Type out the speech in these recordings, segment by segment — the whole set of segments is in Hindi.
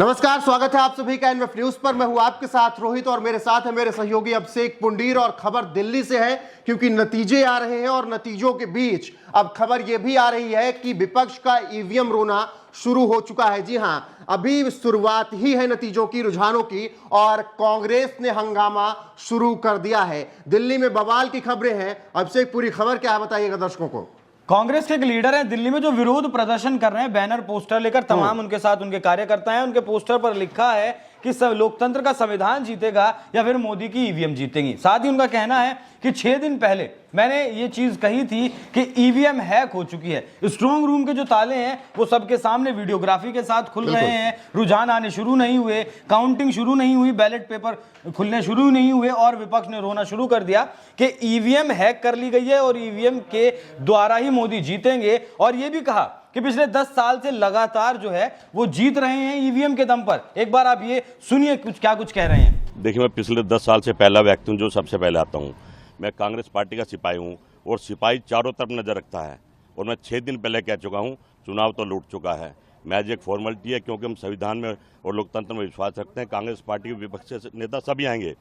नमस्कार, स्वागत है आप सभी का एनएफ न्यूज पर। मैं हूं आपके साथ रोहित और मेरे साथ है मेरे सहयोगी अभिषेक पुंडीर। और खबर दिल्ली से है क्योंकि नतीजे आ रहे हैं और नतीजों के बीच अब खबर यह भी आ रही है कि विपक्ष का ईवीएम रोना शुरू हो चुका है। जी हां, अभी शुरुआत ही है नतीजों की, रुझानों की, और कांग्रेस ने हंगामा शुरू कर दिया है। दिल्ली में बवाल की खबरें हैं। अभिषेक, पूरी खबर क्या है बताइएगा दर्शकों को। कांग्रेस के एक लीडर हैं दिल्ली में जो विरोध प्रदर्शन कर रहे हैं, बैनर पोस्टर लेकर, तमाम उनके साथ उनके कार्यकर्ता हैं। उनके पोस्टर पर लिखा है कि सब लोकतंत्र का संविधान जीतेगा या फिर मोदी की ईवीएम जीतेंगी। साथ ही उनका कहना है कि 6 दिन पहले मैंने ये चीज कही थी कि ईवीएम हैक हो चुकी है। स्ट्रांग रूम के जो ताले हैं वो सबके सामने वीडियोग्राफी के साथ खुल रहे हैं। रुझान आने शुरू नहीं हुए, काउंटिंग शुरू नहीं हुई, बैलेट पेपर खुलने शुरू नहीं हुए और विपक्ष ने रोना शुरू कर दिया कि ईवीएम हैक कर ली गई है और ईवीएम के द्वारा ही मोदी जीतेंगे। और ये भी कहा कि पिछले 10 साल से लगातार जो है वो जीत रहे हैं ईवीएम के दम पर। एक बार आप ये सुनिए क्या कुछ कह रहे हैं। देखिए, मैं पिछले 10 साल से पहला व्यक्ति हूँ जो सबसे पहले आता हूँ। मैं कांग्रेस पार्टी का सिपाही हूँ और सिपाही चारों तरफ नजर रखता है। और मैं 6 दिन पहले कह चुका हूँ, चुनाव तो लूट चुका है। मैच एक फॉर्मेलिटी है क्योंकि हम संविधान में और लोकतंत्र में विश्वास रखते हैं। कांग्रेस पार्टी के विपक्षी नेता सभी आएंगे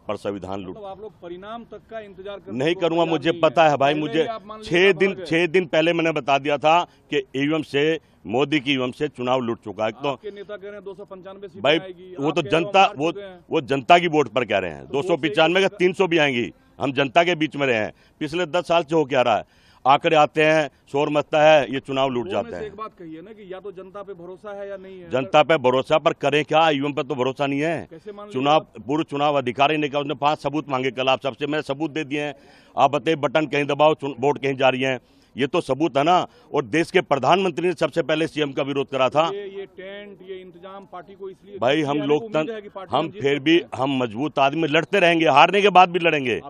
पर संविधान लूट। तो आप लोग परिणाम तक का इंतजार नहीं करूंगा, मुझे पता है भाई। मुझे 6 दिन पहले मैंने बता दिया था कि ईवीएम से, मोदी की ईवीएम से चुनाव लूट चुका है। तो नेता कह रहे हैं 295 सीटें भाई आएगी। वो तो जनता, वो जनता की वोट पर कह रहे हैं। 295 का 300 भी आएंगी। हम जनता के बीच में रहे हैं। पिछले 10 साल से हो क्या रहा है, आंकड़े आते हैं, शोर मचता है, ये चुनाव लूट जाते हैं। एक बात कही ना कि या तो जनता पे भरोसा है या नहीं है। जनता पे भरोसा, पर करें क्या? ईवीएम पे तो भरोसा नहीं है। चुनाव, पूर्व चुनाव अधिकारी ने कहा, उसने 5 सबूत मांगे कल आप सबसे, मैंने सबूत दे दिए हैं। आप बताइए, बटन कहीं दबाओ, वोट कहीं जा रही है, ये तो सबूत है ना। और देश के प्रधानमंत्री ने सबसे पहले सीएम का विरोध करा था। ये टेंट, ये इंतजाम पार्टी को इसलिए भाई हम लोकतंत्र, हम फिर भी हम मजबूत आदमी, लड़ते रहेंगे, हारने के बाद भी लड़ेंगे।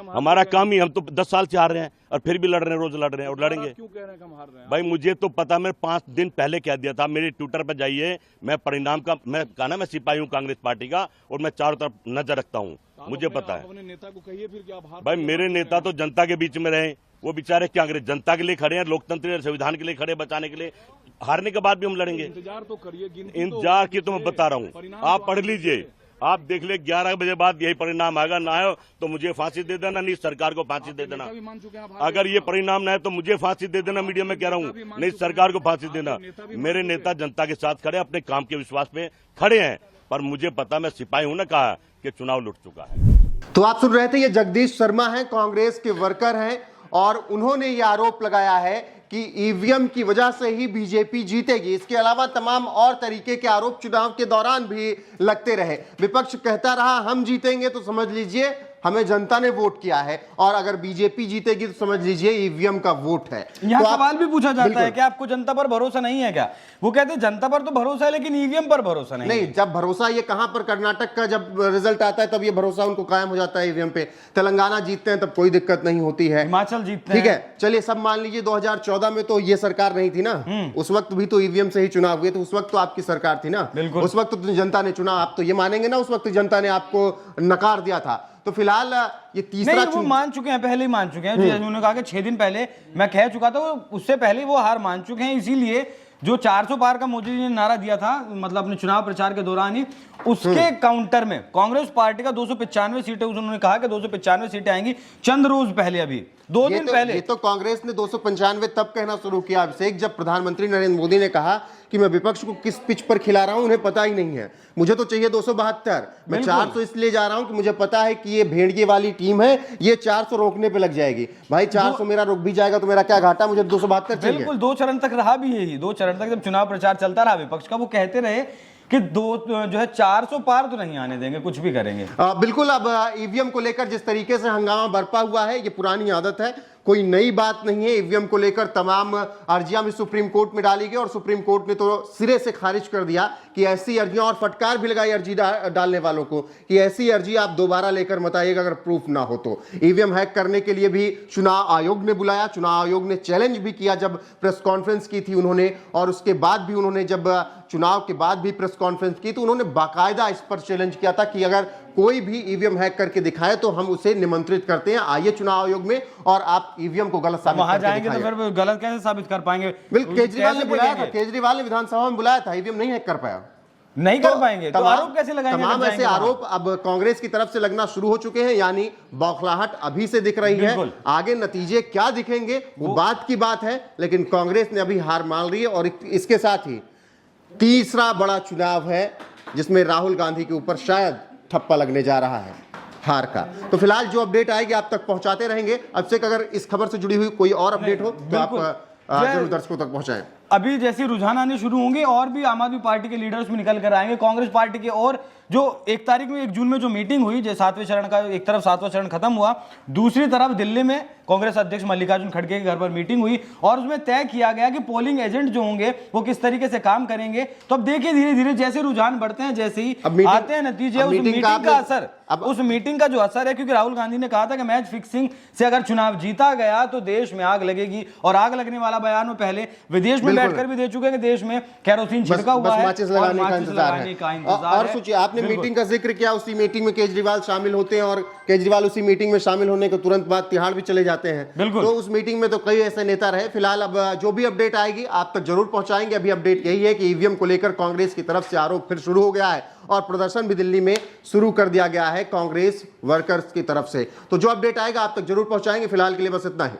हमारा काम ही, हम तो 10 साल से हार रहे हैं और फिर भी लड़ रहे हैं, रोज लड़ रहे हैं और लड़ेंगे। क्यों कह रहे हैं हम हार रहे हैं? भाई मुझे तो पता, मैं 5 दिन पहले कह दिया था। मेरे ट्विटर पर जाइए, मैं परिणाम का, मैं कहा ना, मैं सिपाही हूँ कांग्रेस पार्टी का और मैं चारों तरफ नजर रखता हूँ, मुझे पता है। अपने नेता को कहिए फिर कि आप हार। भाई मेरे नेता तो जनता के बीच में रहे, वो बेचारे क्या करें, जनता के लिए खड़े हैं, लोकतंत्र और संविधान के लिए खड़े, बचाने के लिए। हारने के बाद भी हम लड़ेंगे। इंतजार तो करिए, इंतजार की तो मैं बता रहा हूँ, आप पढ़ लीजिए, आप देख ले, 11 बजे बाद यही परिणाम आएगा। ना आए तो मुझे फांसी दे देना, नहीं सरकार को फांसी दे देना। अगर ये परिणाम ना है तो मुझे फांसी दे देना, मीडिया में कह रहा हूँ, नहीं सरकार को फांसी देना। मेरे नेता जनता के साथ खड़े, अपने काम के विश्वास पे खड़े हैं। पर मुझे पता, मैं सिपाही हूं ना, कहा कि चुनाव लूट चुका है। तो आप सुन रहे थे, ये जगदीश शर्मा हैं, कांग्रेस के वर्कर हैं, और उन्होंने ये आरोप लगाया है कि ईवीएम की वजह से ही बीजेपी जीतेगी। इसके अलावा तमाम और तरीके के आरोप चुनाव के दौरान भी लगते रहे। विपक्ष कहता रहा हम जीतेंगे तो समझ लीजिए हमें जनता ने वोट किया है, और अगर बीजेपी जीतेगी तो समझ लीजिए ईवीएम का वोट है। यहाँ तो सवाल भी पूछा जाता है कि आपको जनता पर भरोसा नहीं है क्या? वो कहते हैं जनता पर तो भरोसा है लेकिन ईवीएम पर भरोसा नहीं। जब भरोसा, ये कहां पर, कर्नाटक का जब रिजल्ट आता है तब ये भरोसा उनको कायम हो जाता है ईवीएम पे। तेलंगाना जीतते हैं तब कोई दिक्कत नहीं होती है, हिमाचल जीतते हैं। ठीक है, चलिए सब मान लीजिए 2014 में तो ये सरकार नहीं थी ना, उस वक्त भी तो ईवीएम से ही चुनाव हुए, तो उस वक्त तो आपकी सरकार थी ना, उस वक्त तो जनता ने चुना। आप तो ये मानेंगे ना, उस वक्त जनता ने आपको नकार दिया था। तो फिलहाल ये तीसरा वो मान चुके हैं, पहले ही मान चुके हैं। उन्होंने कहा कि 6 दिन पहले मैं कह चुका था, उससे पहले वो हार मान चुके हैं। इसीलिए जो 400 पार का मोदी जी ने नारा दिया था, मतलब अपने चुनाव प्रचार के दौरान ही, उसके काउंटर में कांग्रेस पार्टी का 295 सीटें, उन्होंने कहा कि 295 सीटें आएंगी चंद रोज पहले, अभी 2 दिन पहले। ये तो कांग्रेस ने 295 तब कहना शुरू किया अभिषेक, जब प्रधानमंत्री नरेंद्र मोदी ने कहा कि मैं विपक्ष को किस पिच पर खिला रहा हूं, उन्हें पता ही नहीं है। मुझे तो चाहिए 272, मैं 400 इसलिए जा रहा हूं कि मुझे पता है कि ये भेड़िए वाली टीम है, ये 400 रोकने पे लग जाएगी। भाई 400 मेरा रुक भी जाएगा तो मेरा क्या घाटा, मुझे 272 चाहिए। बिल्कुल, 2 चरण तक रहा भी यही। 2 चरण तक जब चुनाव प्रचार चलता रहा विपक्ष का, वो कहते रहे कि 400 पार तो नहीं आने देंगे, कुछ भी करेंगे। बिल्कुल। अब ईवीएम को लेकर जिस तरीके से हंगामा बरपा हुआ है, ये पुरानी आदत है, कोई नई बात नहीं है। ईवीएम को लेकर तमाम अर्जियां भी सुप्रीम कोर्ट में डाली गई और सुप्रीम कोर्ट ने तो सिरे से खारिज कर दिया कि ऐसी अर्जियां, और फटकार भी लगाई अर्जी डालने वालों को कि ऐसी अर्जी आप दोबारा लेकर मत आइएगा अगर प्रूफ ना हो तो। ईवीएम हैक करने के लिए भी चुनाव आयोग ने बुलाया, चुनाव आयोग ने चैलेंज भी किया जब प्रेस कॉन्फ्रेंस की थी उन्होंने, और उसके बाद भी उन्होंने, जब चुनाव के बाद भी प्रेस कॉन्फ्रेंस की तो उन्होंने बाकायदा इस पर चैलेंज किया था कि अगर कोई भी ईवीएम हैक करके दिखाए तो हम उसे निमंत्रित करते हैं, आइए चुनाव आयोग में और आप ईवीएम को गलत साबित वहां जाएंगे तो फिर गलत कैसे साबित कर पाएंगे? बिल्कुल, केजरीवाल ने बुलाया था, केजरीवाल ने विधानसभा में बुलाया था, ईवीएम नहीं हैक कर पाया। नहीं कर पाएंगे तो आरोप कैसे लगाएंगे? तमाम जब ऐसे जाएंगे आरोप अब कांग्रेस की तरफ से लगना शुरू हो चुके हैं, यानी बौखलाहट अभी से दिख रही है। बिल्कुल। आगे नतीजे क्या दिखेंगे वो बात की बात है, लेकिन कांग्रेस ने अभी हार मान ली है। और इसके साथ ही तीसरा बड़ा चुनाव है जिसमें राहुल गांधी के ऊपर शायद ठप्पा लगने जा रहा है हार का। तो फिलहाल जो अपडेट आएगी आप तक पहुंचाते रहेंगे। अब से अगर इस खबर से जुड़ी हुई कोई और अपडेट हो तो आप जरूर दर्शकों तक पहुंचाएं। अभी जैसे रुझान आने शुरू होंगे और भी आम आदमी पार्टी के लीडर्स में निकल कर आएंगे कांग्रेस पार्टी के। और जो 1 जून में जो मीटिंग हुई, जो 7वें चरण का, एक तरफ 7वां चरण खत्म हुआ, दूसरी तरफ दिल्ली में कांग्रेस अध्यक्ष मल्लिकार्जुन खड़गे के घर पर मीटिंग हुई और उसमें तय किया गया कि पोलिंग एजेंट जो होंगे वो किस तरीके से काम करेंगे। तो अब देखिए धीरे धीरे जैसे रुझान बढ़ते हैं, जैसे ही आते हैं नतीजे, उस मीटिंग का असर, उस मीटिंग का जो असर है, क्योंकि राहुल गांधी ने कहा था कि मैच फिक्सिंग से अगर चुनाव जीता गया तो देश में आग लगेगी। और आग लगने वाला बयान वो पहले विदेश में बैठकर भी दे चुके हैं कि देश में केरोसिन छिड़का हुआ है, माचिस लगाने का इंतजार है। और सोचिए, आपने मीटिंग का जिक्र किया, उसी मीटिंग में केजरीवाल शामिल होते हैं और केजरीवाल उसी मीटिंग में शामिल होने के तुरंत बाद तिहाड़ भी चले जाते हैं। बिल्कुल। तो उस मीटिंग में तो कई ऐसे नेता रहे। फिलहाल अब जो भी अपडेट आएगी आप तक जरूर पहुंचाएंगे। अभी अपडेट यही है कि ईवीएम को लेकर कांग्रेस की तरफ से आरोप फिर शुरू हो गया है और प्रदर्शन भी दिल्ली में शुरू कर दिया गया है कांग्रेस वर्कर्स की तरफ से। तो जो अपडेट आएगा आप तक जरूर पहुंचाएंगे। फिलहाल के लिए बस इतना ही।